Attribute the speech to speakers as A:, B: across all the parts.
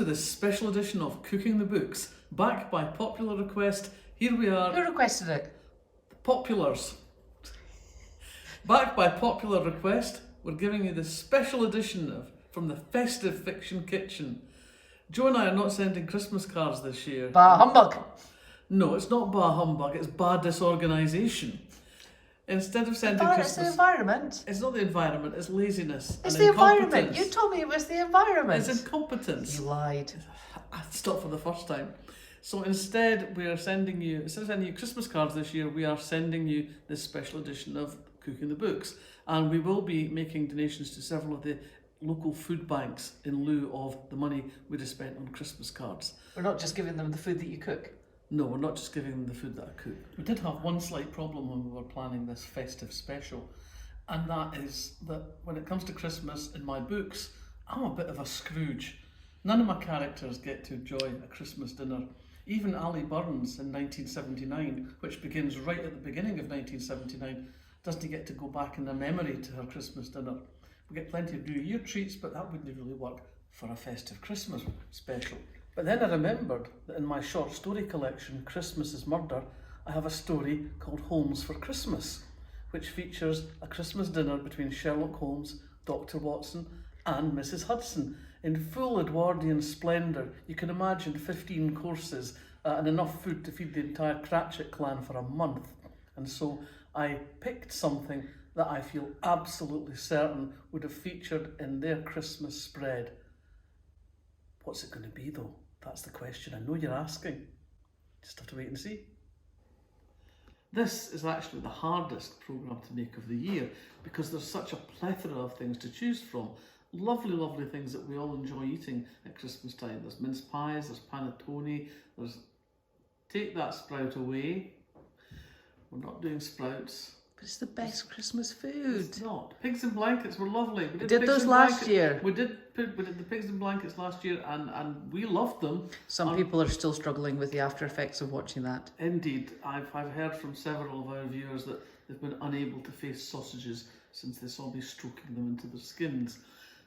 A: this special edition of Cooking the Books. Back by popular request, here we are.
B: Who requested it?
A: Populars. Back by popular request, we're giving you this special edition from the Festive Fiction Kitchen. Joe and I are not sending Christmas cards this year.
B: Bah humbug.
A: No, it's not bah humbug, it's bah disorganisation. Instead of sending Christmas...
B: It's the environment.
A: It's not the environment, it's laziness.
B: It's
A: and
B: the environment. You told me it was the environment.
A: It's incompetence.
B: You lied.
A: I stopped for the first time. So instead of sending you Christmas cards this year, we are sending you this special edition of Cooking the Books. And we will be making donations to several of the local food banks in lieu of the money we'd have spent on Christmas cards.
B: We're not just giving them the food that you cook.
A: No, we're not just giving them the food that I cook. We did have one slight problem when we were planning this festive special, and that is that when it comes to Christmas in my books, I'm a bit of a Scrooge. None of my characters get to enjoy a Christmas dinner. Even Ali Burns in 1979, which begins right at the beginning of 1979, doesn't get to go back in their memory to her Christmas dinner. We get plenty of New Year treats, but that wouldn't really work for a festive Christmas special. But then I remembered that in my short story collection, Christmas is Murder, I have a story called Holmes for Christmas, which features a Christmas dinner between Sherlock Holmes, Dr. Watson and Mrs. Hudson in full Edwardian splendour. You can imagine 15 courses and enough food to feed the entire Cratchit clan for a month. And so I picked something that I feel absolutely certain would have featured in their Christmas spread. What's it going to be though? That's the question. I know you're asking. Just have to wait and see. This is actually the hardest programme to make of the year because there's such a plethora of things to choose from. Lovely, lovely things that we all enjoy eating at Christmas time. There's mince pies, there's panettone, there's... Take that sprout away. We're not doing sprouts.
B: But it's the best Christmas food.
A: It's not. Pigs in blankets were lovely.
B: We did those last year.
A: We did the pigs in blankets last year and we loved them.
B: Some people are still struggling with the after effects of watching that.
A: Indeed. I've heard from several of our viewers that they've been unable to face sausages since they saw me stroking them into their skins.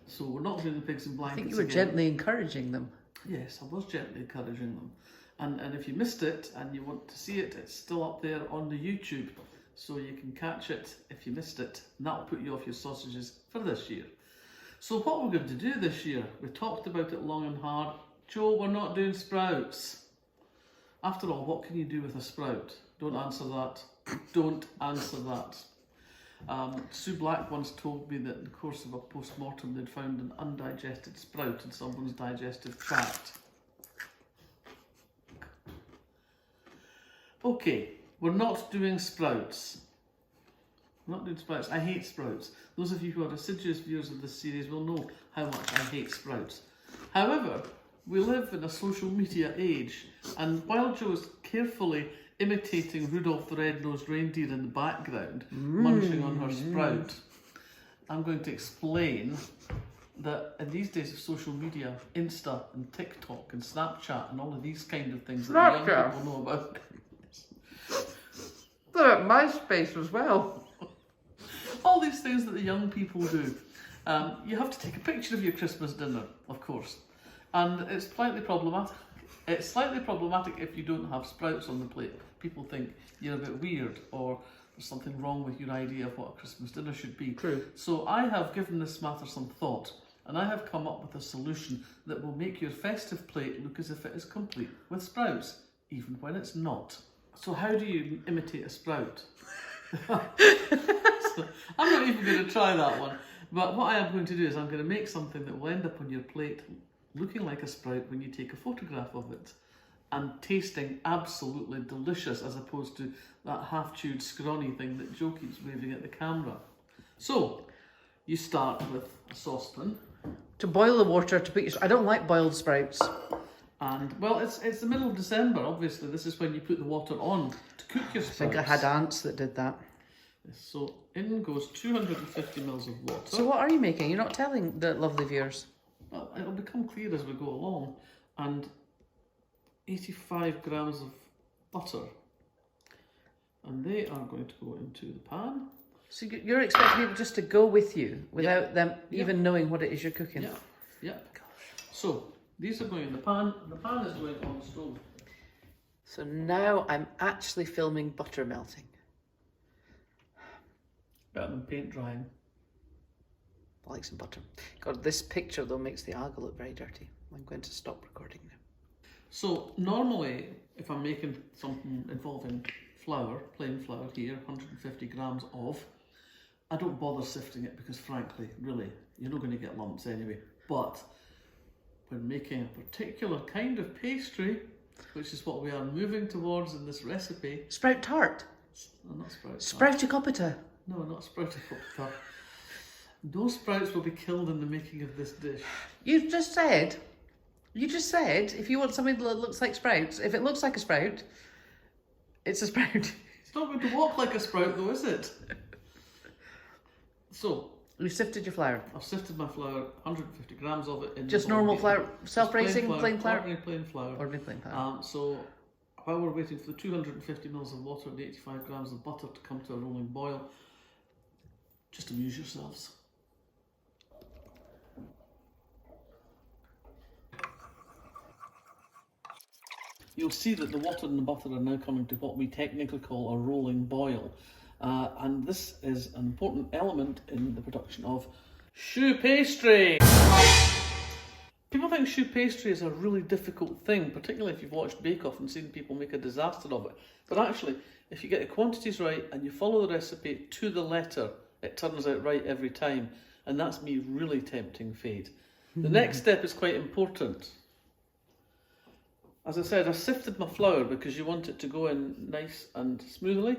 A: So we're not doing the pigs in blankets.
B: I think you were gently encouraging them.
A: Yes, I was gently encouraging them. And if you missed it and you want to see it, it's still up there on the YouTube. So you can catch it if you missed it, and that'll put you off your sausages for this year. So what we're going to do this year, we talked about it long and hard. Joe, we're not doing sprouts. After all, what can you do with a sprout? Don't answer that. Don't answer that. Sue Black once told me that in the course of a post-mortem they'd found an undigested sprout in someone's digestive tract. Okay. We're not doing sprouts. We're not doing sprouts. I hate sprouts. Those of you who are assiduous viewers of this series will know how much I hate sprouts. However, we live in a social media age, and while Jo is carefully imitating Rudolph the Red-Nosed Reindeer in the background, munching on her sprout, I'm going to explain that in these days of social media, Insta and TikTok and Snapchat and all of these kind of things that the young people know about...
B: They're at MySpace as well.
A: All these things that the young people do. You have to take a picture of your Christmas dinner, of course. And it's slightly problematic. It's slightly problematic if you don't have sprouts on the plate. People think you're a bit weird or there's something wrong with your idea of what a Christmas dinner should be.
B: True.
A: So I have given this matter some thought and I have come up with a solution that will make your festive plate look as if it is complete with sprouts, even when it's not. So how do you imitate a sprout? So, I'm not even going to try that one. But what I am going to do is I'm going to make something that will end up on your plate looking like a sprout when you take a photograph of it and tasting absolutely delicious as opposed to that half-chewed scrawny thing that Jo keeps waving at the camera. So, you start with a saucepan.
B: To boil the water to put your... I don't like boiled sprouts.
A: And, well, it's the middle of December, obviously. This is when you put the water on to cook your sprouts.
B: I think I had aunts that did that.
A: So in goes 250 mils of water.
B: So what are you making? You're not telling the lovely viewers.
A: Well, it'll become clear as we go along. And 85 grams of butter. And they are going to go into the pan.
B: So you're expecting people just to go with you without them even knowing what it is you're cooking?
A: Yeah, yeah. So These are going in the pan, and the pan is going on the stove.
B: So now I'm actually filming butter melting.
A: Better than paint drying.
B: I like some butter. God, this picture though makes the alga look very dirty. I'm going to stop recording now.
A: So normally, if I'm making something involving flour, plain flour here, 150 grams of, I don't bother sifting it because frankly, really, you're not going to get lumps anyway. But when making a particular kind of pastry, which is what we are moving towards in this recipe.
B: Sprout tart.
A: No, not sprout tart.
B: Sprouticopita.
A: No, not sprouticopita. No sprouts will be killed in the making of this dish.
B: You just said if you want something that looks like sprouts, if it looks like a sprout, it's a sprout.
A: It's not going to walk like a sprout though, is it? So,
B: you sifted your flour.
A: I've sifted my flour, 150 grams of it. In
B: Just normal flour, self-raising, plain flour?
A: Ordinary plain flour.
B: Ordinary plain flour.
A: So, while we're waiting for the 250 mils of water and 85 grams of butter to come to a rolling boil, just amuse yourselves. You'll see that the water and the butter are now coming to what we technically call a rolling boil. And this is an important element in the production of choux pastry. People think choux pastry is a really difficult thing, particularly if you've watched Bake Off and seen people make a disaster of it. But actually, if you get the quantities right and you follow the recipe to the letter, it turns out right every time. And that's me really tempting fate. The next step is quite important. As I said, I sifted my flour because you want it to go in nice and smoothly.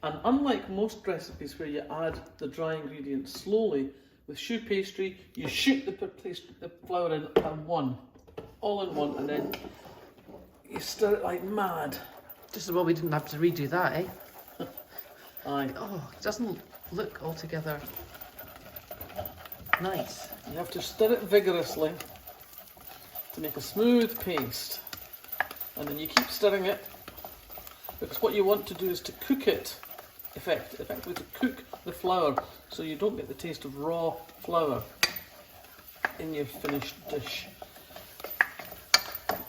A: And unlike most recipes where you add the dry ingredients slowly, with choux pastry, you shoot the flour in all in one, and then you stir it like mad.
B: Just as well we didn't have to redo that, eh?
A: Aye.
B: Oh, it doesn't look altogether nice.
A: You have to stir it vigorously to make a smooth paste. And then you keep stirring it, because what you want to do is to cook it, effectively to cook the flour, so you don't get the taste of raw flour in your finished dish.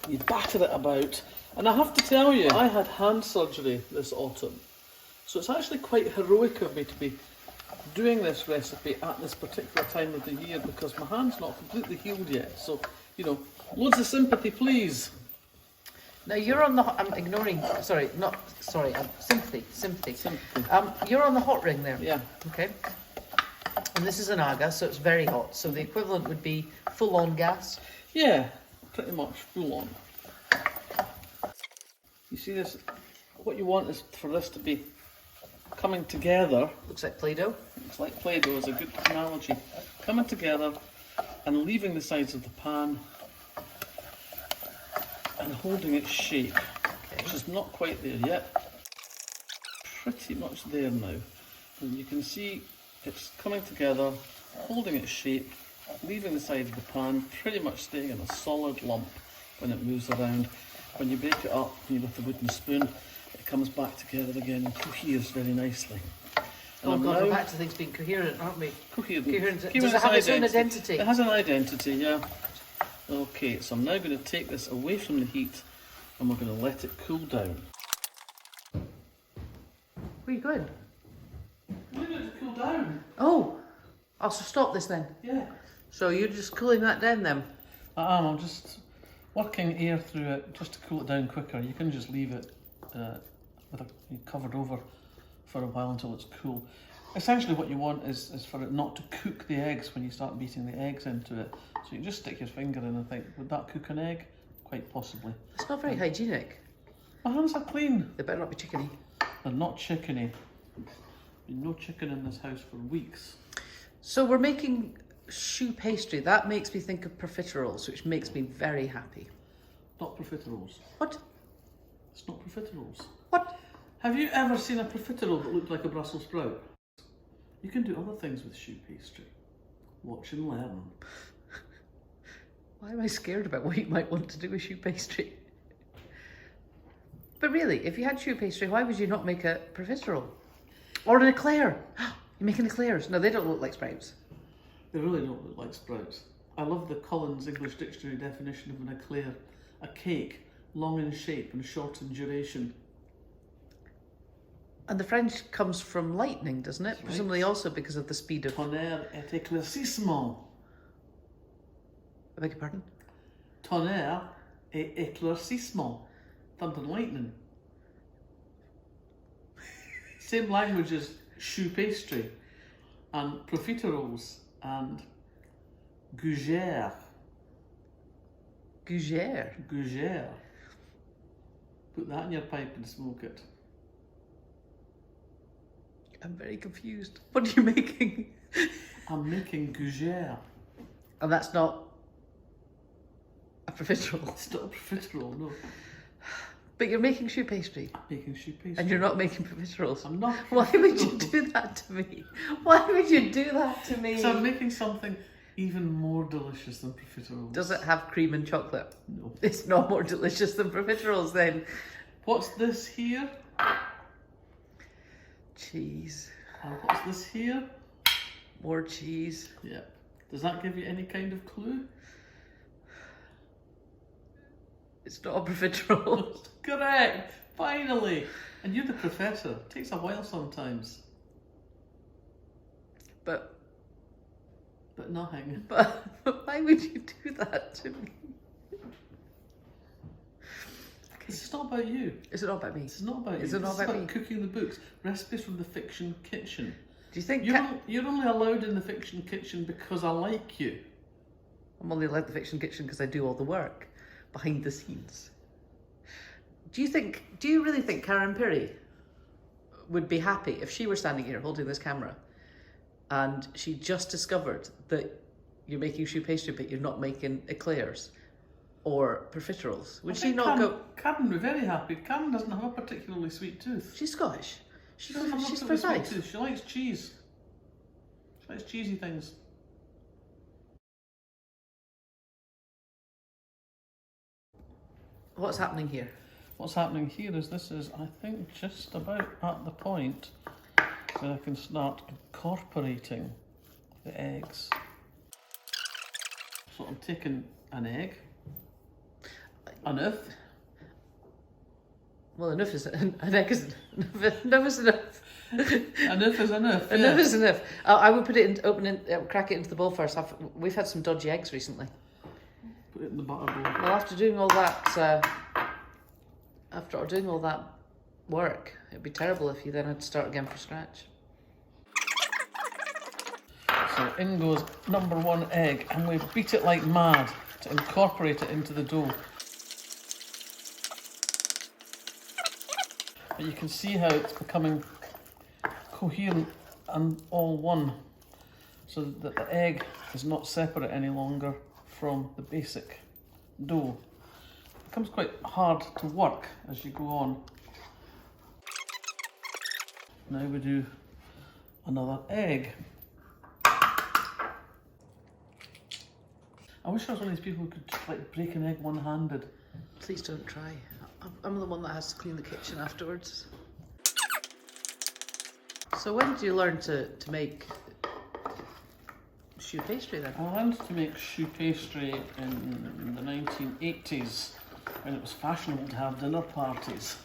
A: You batter it about, and I have to tell you, I had hand surgery this autumn, so it's actually quite heroic of me to be doing this recipe at this particular time of the year, because my hand's not completely healed yet, so, you know, loads of sympathy please.
B: Now you're on the, sympathy. You're on the hot ring there.
A: Yeah.
B: Okay. And this is an aga, so it's very hot. So the equivalent would be full on gas.
A: Yeah, pretty much full on. You see this, what you want is for this to be coming together.
B: Looks like Play-Doh.
A: It's like Play-Doh is a good analogy. Coming together and leaving the sides of the pan and holding its shape, which is not quite there yet. Pretty much there now. And you can see it's coming together, holding its shape, leaving the side of the pan, pretty much staying in a solid lump when it moves around. When you break it up with a wooden spoon, it comes back together again and coheres very nicely. And
B: oh God, we're back to things being coherent, aren't we?
A: Coherent.
B: Does it have its own identity?
A: It has an identity, yeah. Okay, so I'm now going to take this away from the heat and we're going to let it cool down.
B: Where are you going?
A: I'm going to cool down.
B: Oh, I'll stop this then.
A: Yeah.
B: So you're just cooling that down then?
A: I am. I'm just working air through it just to cool it down quicker. You can just leave it with it covered over for a while until it's cool. Essentially what you want is for it not to cook the eggs when you start beating the eggs into it. So you just stick your finger in and think, would that cook an egg? Quite possibly.
B: It's not very hygienic.
A: My hands are clean.
B: They better not be chickeny.
A: They're not chickeny. Been no chicken in this house for weeks.
B: So we're making choux pastry. That makes me think of profiteroles, which makes me very happy.
A: Not profiteroles.
B: What?
A: It's not profiteroles.
B: What?
A: Have you ever seen a profiterole that looked like a Brussels sprout? You can do other things with choux pastry. Watch and learn.
B: Why am I scared about what you might want to do with choux pastry? But really, if you had choux pastry, why would you not make a profiterole? Or an eclair? You're making eclairs. No, they don't look like sprouts.
A: They really don't look like sprouts. I love the Collins English Dictionary definition of an eclair. A cake, long in shape and short in duration.
B: And the French comes from lightning, doesn't it?
A: Right.
B: Presumably also because of the speed of...
A: Tonnerre et éclaircissement.
B: I beg your pardon?
A: Tonnerre et éclaircissement. Thunder and lightning. Same language as choux pastry and profiteroles and gougère.
B: Gougère?
A: Gougère. Put that in your pipe and smoke it.
B: I'm very confused. What are you making?
A: I'm making gougère.
B: And that's not a profiterole.
A: It's not a profiterole, no.
B: But you're making choux pastry.
A: I'm making choux pastry.
B: And you're not making profiteroles.
A: I'm not.
B: Why would you do that to me? Why would you do that to me?
A: So I'm making something even more delicious than profiteroles.
B: Does it have cream and chocolate?
A: No.
B: It's not more delicious than profiteroles then.
A: What's this here?
B: Cheese.
A: And what's this here?
B: More cheese.
A: Yeah. Does that give you any kind of clue?
B: It's not a profiterole.
A: Correct! Finally! And you're the professor. It takes a while sometimes.
B: But
A: nothing.
B: why would you do that to me?
A: It's not about you.
B: Is it not about me?
A: It's not about you.
B: Is it not about me?
A: Cooking the books. Recipes from the fiction kitchen.
B: Do you think
A: You're only allowed in the fiction kitchen because I like you.
B: I'm only allowed the fiction kitchen because I do all the work behind the scenes? Do you really think Karen Perry would be happy if she were standing here holding this camera and she just discovered that you're making choux pastry but you're not making eclairs or profiteroles? Would she not go...
A: Karen would be very happy. Karen doesn't have a particularly sweet tooth.
B: She's Scottish.
A: She doesn't have a
B: She's
A: particularly
B: very
A: sweet tooth. She likes cheese. She likes cheesy things.
B: What's happening here?
A: What's happening here is this is, I think, just about at the point where I can start incorporating the eggs. So I'm taking an egg. Enough.
B: Well, enough is an egg is enough is enough.
A: Enough is enough.
B: Enough is enough. I would put it in, crack it into the bowl first. We've had some dodgy eggs recently.
A: Put it in the butter bowl.
B: Well, after doing all that, work, it'd be terrible if you then had to start again from scratch.
A: So in goes number one egg, and we beat it like mad to incorporate it into the dough. But you can see how it's becoming coherent and all one, so that the egg is not separate any longer from the basic dough. It becomes quite hard to work as you go on. Now we do another egg. I wish I was one of these people who could like break an egg one-handed.
B: Please don't try. I'm the one that has to clean the kitchen afterwards. So when did you learn to make choux pastry then?
A: I learned to make choux pastry in the 1980s when it was fashionable to have dinner parties.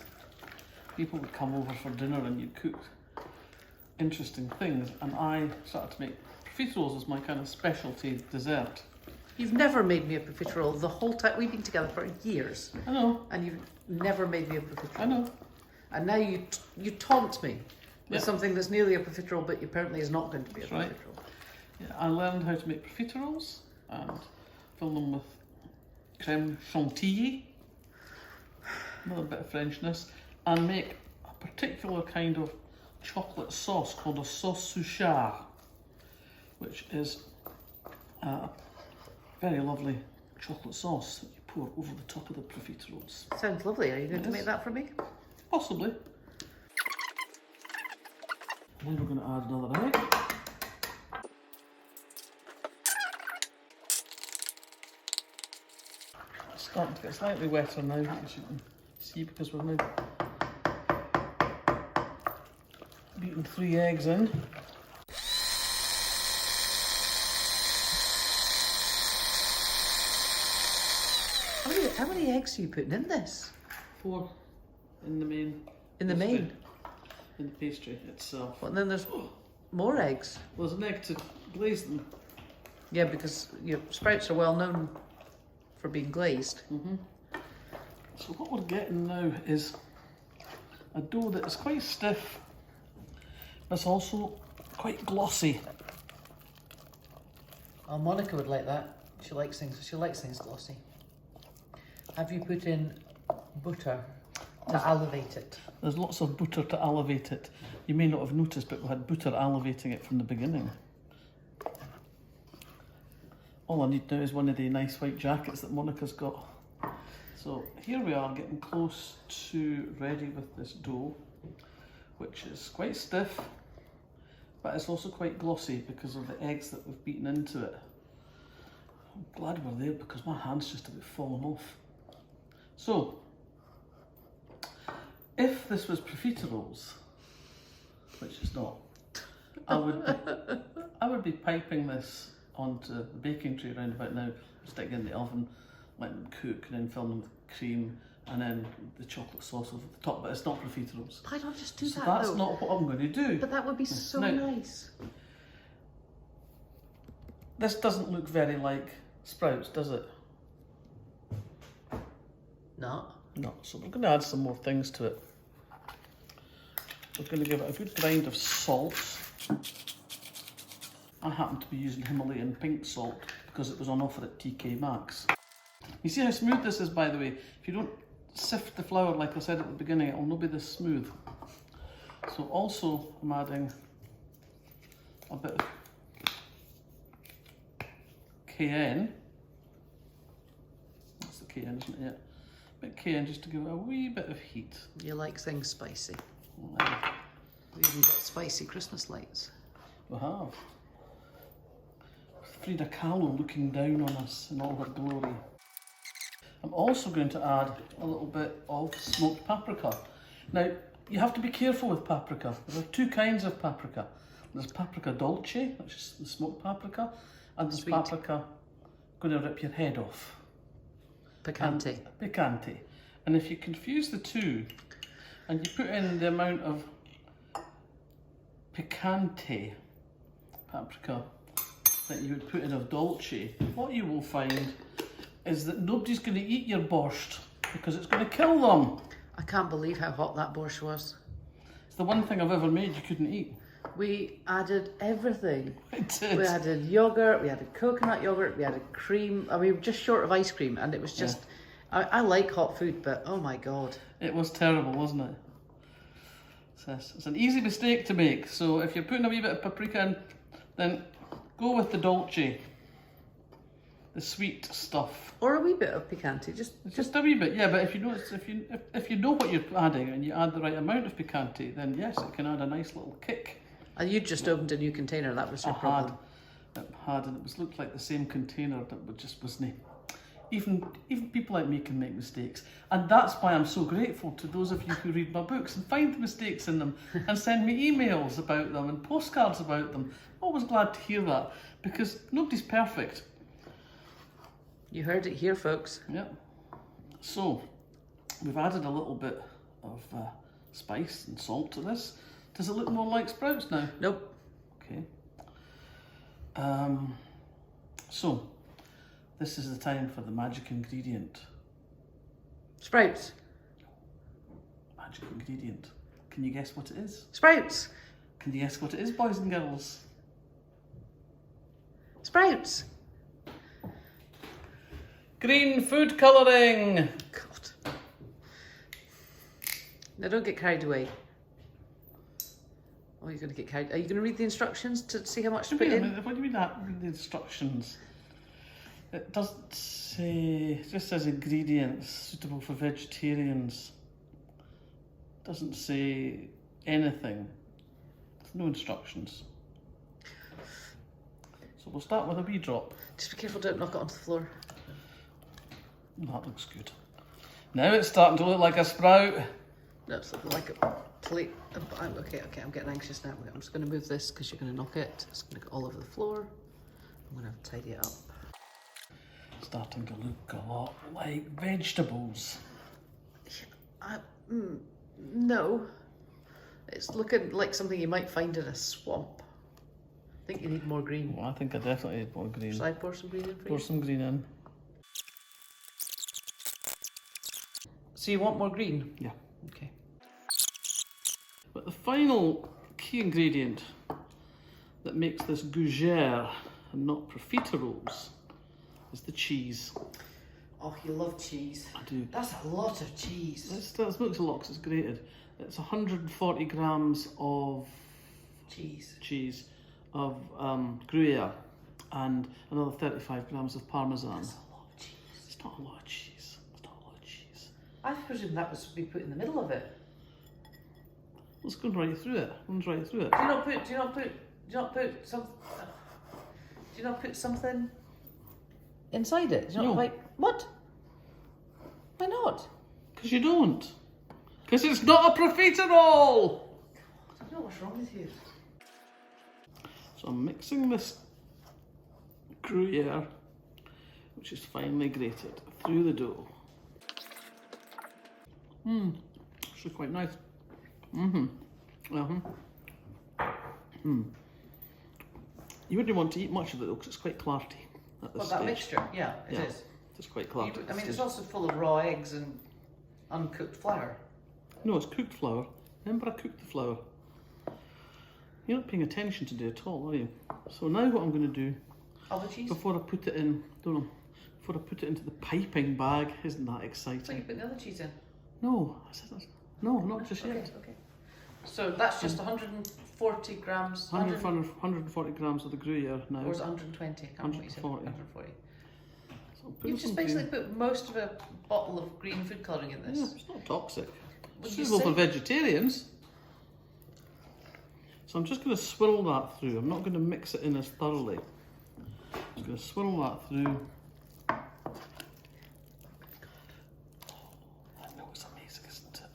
A: People would come over for dinner and you'd cook interesting things, and I started to make profiteroles as my kind of specialty dessert.
B: You've never made me a profiterole the whole time. We've been together for years.
A: I know.
B: And you've never made me a profiterole.
A: I know.
B: And now you taunt me with
A: Yeah.
B: something that's nearly a profiterole, but apparently is not going to be a
A: That's right.
B: profiterole.
A: Yeah, I learned how to make profiteroles and fill them with creme chantilly, another bit of Frenchness, and make a particular kind of chocolate sauce called a sauce Suchard, which is a very lovely chocolate sauce that you pour over the top of the profiteroles.
B: Sounds lovely. Are you going to
A: Yes.
B: make that for me?
A: Possibly. Now we're going to add another egg. It's starting to get slightly wetter now, as you can see, because we're now beaten 3 eggs in.
B: eggs are you putting in this?
A: 4 in the main.
B: In the
A: pastry.
B: main?
A: In the pastry itself.
B: Well, and then there's more eggs.
A: Well, there's an egg to glaze them.
B: Yeah, because your sprouts are well known for being glazed.
A: So what we're getting now is a dough that is quite stiff, but it's also quite glossy.
B: Oh, Monica would like that. She likes things glossy. Have you put in butter to elevate it?
A: There's lots of butter to elevate it. You may not have noticed, but we had butter elevating it from the beginning. All I need now is one of the nice white jackets that Monica's got. So here we are, getting close to ready with this dough, which is quite stiff, but it's also quite glossy because of the eggs that we've beaten into it. I'm glad we're there because my hand's just a bit fallen off. So, if this was profiteroles, which it's not, I would be piping this onto the baking tray around about now, stick it in the oven, let them cook, and then fill them with cream, and then the chocolate sauce over the top. But it's not profiteroles.
B: Why not just do
A: So
B: that?
A: that's
B: though?
A: not what I'm going to do.
B: But that would be so
A: Now,
B: nice.
A: This doesn't look very like sprouts, does it?
B: No.
A: No. So we're going to add some more things to it. We're going to give it a good grind of salt. I happen to be using Himalayan pink salt because it was on offer at TK Maxx. You see how smooth this is, by the way? If you don't sift the flour like I said at the beginning, it will not be this smooth. So also I'm adding a bit of cayenne. That's the cayenne, isn't it? Yeah. A bit of cayenne just to give it a wee bit of heat.
B: You like things spicy.
A: Now,
B: We've even got spicy Christmas lights.
A: we have. Frida Kahlo looking down on us in all her glory. I'm also going to add a little bit of smoked paprika. Now, you have to be careful with paprika. There are 2 kinds of paprika. There's paprika dolce, which is the smoked paprika, and there's
B: Sweet.
A: paprika going to rip your head off.
B: Picante.
A: Picante. And if you confuse the two, and you put in the amount of picante paprika that you would put in of dolce, what you will find is that nobody's going to eat your borscht because it's going to kill them.
B: I can't believe how hot that borscht was.
A: It's the one thing I've ever made you couldn't eat.
B: We added everything.
A: I did.
B: We added yogurt, we added coconut yogurt, we added cream. I mean, we were just short of ice cream, and it was just. Yeah. I like hot food, but oh my god.
A: It was terrible, wasn't it? It's an easy mistake to make. So if you're putting a wee bit of paprika in, then go with the dolce, the sweet stuff.
B: Or a wee bit of picante,
A: Just a wee bit, yeah. But if you know if you know what you're adding and you add the right amount of picante, then yes, it can add a nice little kick.
B: And you just opened a new container. That was your problem.
A: And it looked like the same container that just wasn't. Even people like me can make mistakes, and that's why I'm so grateful to those of you who read my books and find the mistakes in them and send me emails about them and postcards about them. Always glad to hear that because nobody's perfect.
B: You heard it here, folks.
A: Yeah. So we've added a little bit of spice and salt to this. Does it look more like sprouts now?
B: Nope.
A: Okay. So this is the time for the magic ingredient.
B: Sprouts.
A: Magic ingredient. Can you guess what it is?
B: Sprouts.
A: Can you guess what it is, boys and girls?
B: Sprouts.
A: Green food colouring.
B: God. Now don't get carried away. Oh, you're going to get carried. Are you going to read the instructions to see how much to put
A: Wait a
B: in?
A: minute, what do you mean that? Read the instructions. It doesn't say, it just says ingredients suitable for vegetarians. It doesn't say anything. There's no instructions. So we'll start with a wee drop.
B: Just be careful, don't knock it onto the floor.
A: That looks good. Now it's starting to look like a sprout.
B: No, it's looking like a plate. Okay, I'm getting anxious now. I'm just going to move this because you're going to knock it. It's going to go all over the floor. I'm going to have to tidy it up.
A: starting to look a lot like vegetables.
B: No. It's looking like something you might find in a swamp. I think you need more green.
A: Well, I think I definitely need more green.
B: Shall I pour some green in for you?
A: Pour some green in.
B: So you want more green?
A: Yeah.
B: Okay.
A: But the final key ingredient that makes this gougere and not profiteroles is the cheese.
B: Oh, you love cheese.
A: I do.
B: That's a lot of cheese.
A: This looks a lot because it's grated. It's 140 grams of
B: cheese
A: of Gruyere and another 35 grams of Parmesan.
B: That's a lot of cheese.
A: It's not a lot of cheese. It's not a lot of cheese.
B: I presume that was to be put in the middle of it.
A: Let's go right through it. Runs right through it.
B: Do you not put something inside it? Do you not
A: No.
B: like what? Why not?
A: Because you don't. Because it's not a profiterole!
B: I don't know what's wrong with you.
A: So I'm mixing this Gruyere, which is finely grated, through the dough. Actually quite nice. You wouldn't want to eat much of it though, because it's quite clarty at this
B: Well,
A: stage.
B: that mixture, yeah, it is.
A: It's quite clarty.
B: I mean, it's also full of raw eggs and uncooked flour.
A: No, it's cooked flour. Remember, I cooked the flour. You're not paying attention today at all, are you? So now what I'm going to do,
B: All the cheese?
A: before I put it in, before I put it into the piping bag, isn't that exciting?
B: So you put the other cheese in?
A: No, I said that's, no, not just yet.
B: Okay. So that's just 140 grams.
A: 140 grams of the Gruyere now.
B: Or is it 120? I can't remember what you said.
A: 140.
B: 140.
A: So I'm putting
B: You've just
A: some
B: basically
A: green-
B: put most of a bottle of green food colouring in this.
A: Yeah, it's not toxic.
B: Would
A: It's
B: you
A: suitable for
B: say-
A: vegetarians. So I'm just going to swirl that through. I'm not going to mix it in as thoroughly. I'm just going to swirl that through. I know it's amazing, isn't it?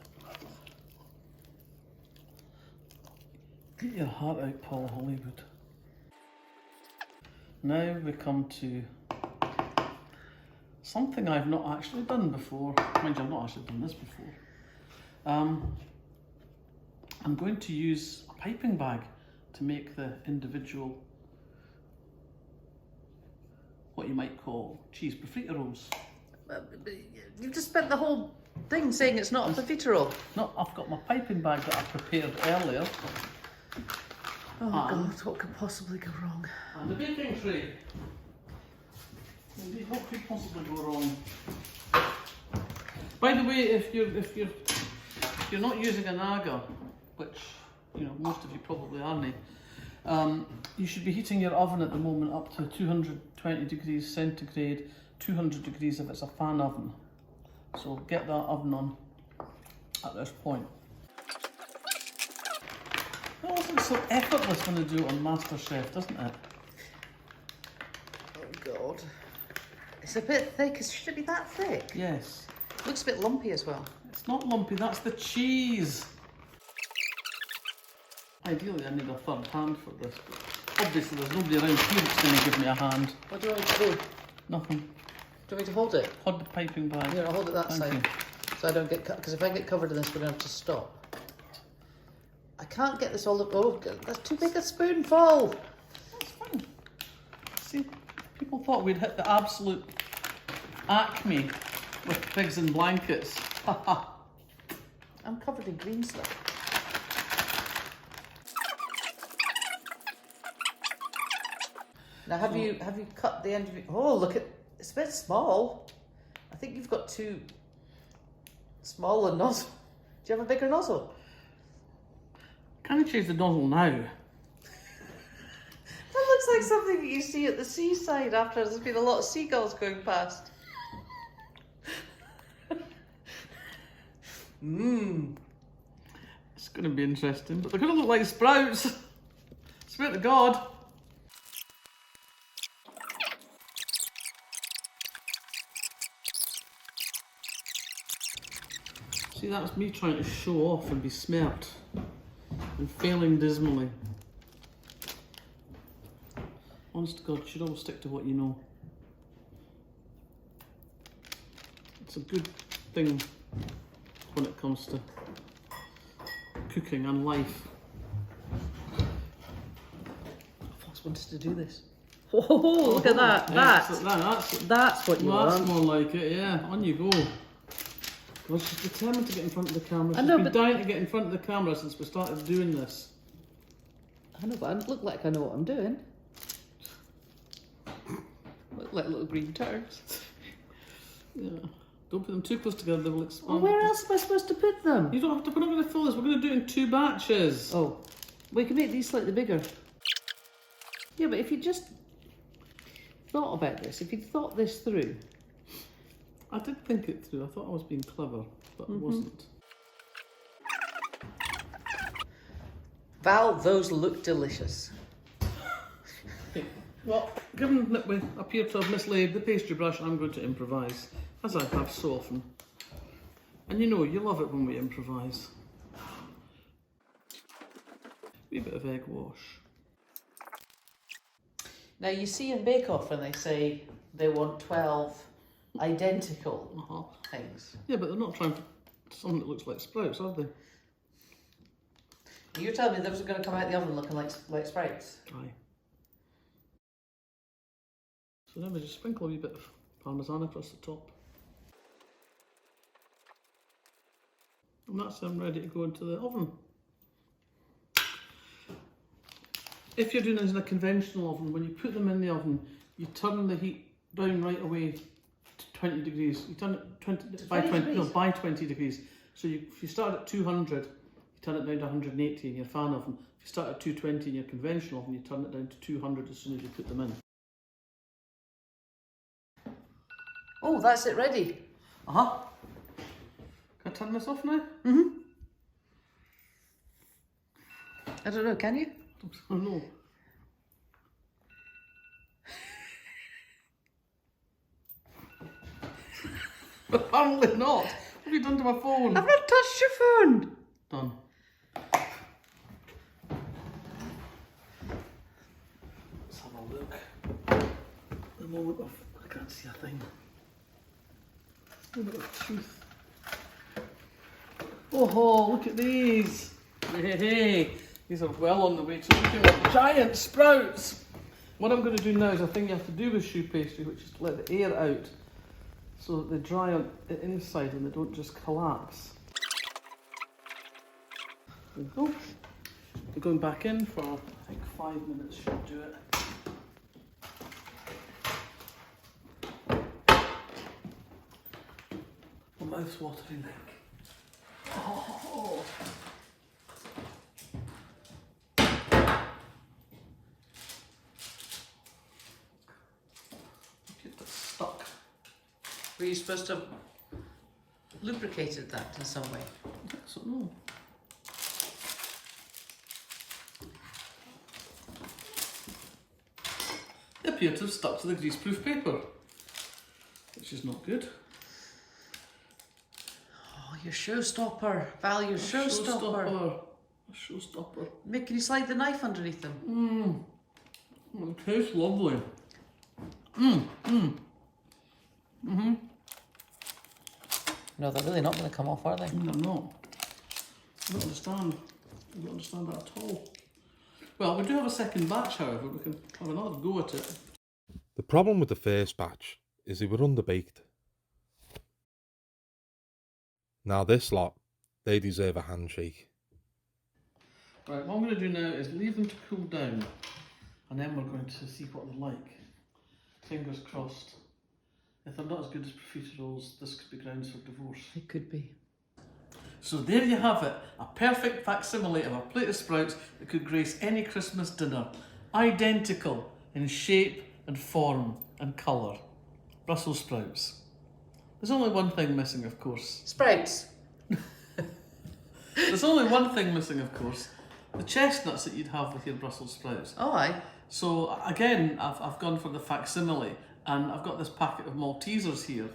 A: Get your heart out, Paul Hollywood. Now we come to something I've not actually done before. Mind you, I've not actually done this before. I'm going to use a piping bag to make the individual, what you might call cheese profiteroles.
B: You've just spent the whole thing saying it's not a profiterole.
A: No, I've got my piping bag that I prepared earlier.
B: Oh God, what could possibly go wrong?
A: And the baking tray. Indeed, what could possibly go wrong? By the way, if you're not using an agar, which most of you probably aren't, you should be heating your oven at the moment up to 220 degrees centigrade, 200 degrees if it's a fan oven. So get that oven on at this point. It looks so effortless when they do it on MasterChef, doesn't it?
B: Oh God. It's a bit thick. Should it be that thick?
A: Yes.
B: Looks a bit lumpy as well.
A: It's not lumpy, that's the cheese. Ideally, I need a third hand for this, but obviously there's nobody around here that's going to give me a hand.
B: What do you want me to do?
A: Nothing.
B: Do you want me to hold it?
A: Hold the piping bag.
B: Here, I'll hold it that
A: Thank
B: side.
A: you.
B: So I don't get cut. Because if I get covered in this, we're going to have to stop. I can't get this all up. Oh, that's too big a spoonful.
A: That's fine. See, people thought we'd hit the absolute acme with pigs in blankets. Haha.
B: I'm covered in green stuff. Now, have you cut the end of it? Oh, look at it's a bit small. I think you've got too small a nozzle. Do you have a bigger nozzle?
A: Can I change the nozzle now?
B: That looks like something that you see at the seaside after there's been a lot of seagulls going past.
A: It's going to be interesting, but they're going to look like sprouts. Swear to God. See, that's me trying to show off and be smart and failing dismally. Honest to God, you should always stick to what you know. a good thing when it comes to cooking and life.
B: Fox wanted to do this. Oh, look at that. That's what you want.
A: That's more like it, yeah. On you go. Well, she's determined to get in front of the camera. She's been dying to get in front of the camera since we started doing this.
B: I know, but I look like I know what I'm doing. Look like little green turds.
A: Yeah. Don't put them too close together, they will expand.
B: Well, where else am I supposed to put them?
A: You don't have to, we're not going to fill this, we're going to do it in 2 batches.
B: Oh, we can make these slightly bigger. Yeah, but if you just thought about this, if you thought this through.
A: I did think it through, I thought I was being clever, but I wasn't.
B: Val, those look delicious.
A: Okay. Well, given that we appear to have mislaid the pastry brush, I'm going to improvise, as I have so often. And you know, you love it when we improvise. Wee bit of egg wash.
B: Now you see in Bake Off when they say they want 12 identical things.
A: Yeah, but they're not trying to something that looks like sprouts, are they?
B: You're telling me those are going to come out the oven looking like sprouts?
A: Aye. So now we just sprinkle a wee bit of parmesan across the top. And that's them ready to go into the oven. If you're doing this in a conventional oven, when you put them in the oven, you turn the heat down right away to 20 degrees. You turn it by 20 degrees. So if you start at 200, you turn it down to 180 in your fan oven. If you start at 220 in your conventional oven, you turn it down to 200 as soon as you put them in.
B: Oh, that's it ready.
A: Can I turn this off now?
B: I don't know, can you?
A: I don't know. Apparently not. What have you done to my phone?
B: I've not touched your phone.
A: Done. Let's have a look. The moment of I can't see a thing. The moment of truth. Oh, look at these. Hey. These are well on the way to looking like giant sprouts. What I'm going to do now is a thing you have to do with choux pastry, which is to let the air out so that they dry on the inside and they don't just collapse. There we go. We're going back in for, I think, 5 minutes should do it. My mouth's watering. Oh. Stuck.
B: Were you supposed to have lubricated that in some way?
A: I think so, no. They appear to have stuck to the greaseproof paper, which is not good.
B: Oh, your showstopper. Val, your showstopper.
A: A showstopper.
B: Can you slide the knife underneath them?
A: It tastes lovely.
B: No, they're really not going to come off, are they?
A: No, they're not. I don't understand. I don't understand that at all. Well, we do have a second batch, however. We can have another go at it.
C: The problem with the first batch is they were underbaked. Now this lot, they deserve a handshake.
A: Right, what I'm going to do now is leave them to cool down, and then we're going to see what they're like. Fingers crossed. If they're not as good as profiteroles, this could be grounds for divorce.
B: It could be.
A: So there you have it, a perfect facsimile of a plate of sprouts that could grace any Christmas dinner. Identical in shape and form and colour. Brussels sprouts. There's only one thing missing, of course.
B: Sprouts.
A: There's only one thing missing, of course. The chestnuts that you'd have with your Brussels sprouts.
B: Oh, aye.
A: So again, I've gone for the facsimile, and I've got this packet of Maltesers here.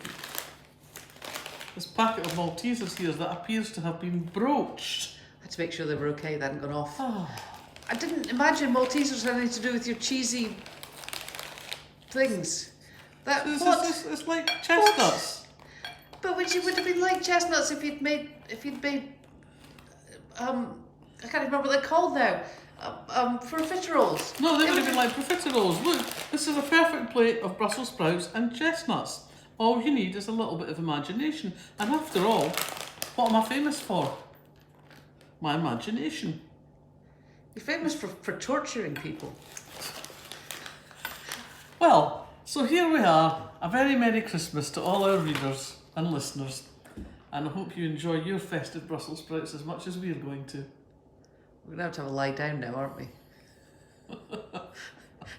A: This packet of Maltesers here that appears to have been broached.
B: I had to make sure they were okay, they hadn't gone off.
A: Oh.
B: I didn't imagine Maltesers had anything to do with your cheesy things.
A: It's like chestnuts.
B: But which it would have been like chestnuts if you'd made, I can't remember what they're called now. Profiteroles.
A: No, they would have been like profiteroles. Look, this is a perfect plate of Brussels sprouts and chestnuts. All you need is a little bit of imagination. And after all, what am I famous for? My imagination.
B: You're famous for torturing people.
A: Well, so here we are. A very Merry Christmas to all our readers and listeners. And I hope you enjoy your festive Brussels sprouts as much as we're going to.
B: We're going to have a lie down now, aren't we?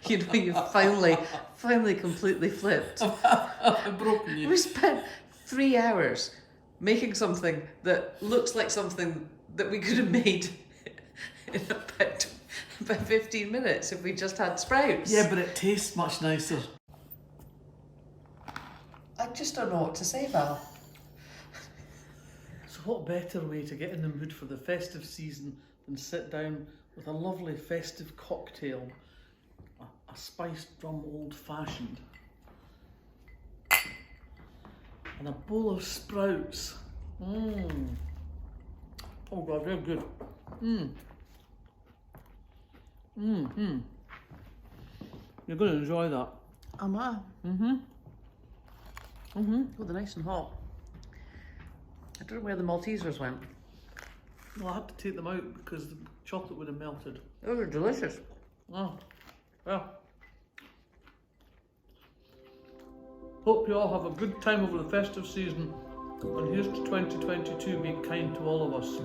B: You know, you've finally completely flipped.
A: I've broken you.
B: We spent 3 hours making something that looks like something that we could have made in about 15 minutes if we just had sprouts.
A: Yeah, but it tastes much nicer.
B: I just don't know what to say, Val.
A: So what better way to get in the mood for the festive season than sit down with a lovely festive cocktail, a spiced rum old-fashioned, and a bowl of sprouts. Oh God, they're good. You're going to enjoy that.
B: Am I? Oh, they're nice and hot. I don't know where the Maltesers went.
A: Well, I had to take them out because the chocolate would have melted.
B: Those are delicious.
A: Oh, well. Hope you all have a good time over the festive season. And here's to 2022 being kind to all of us.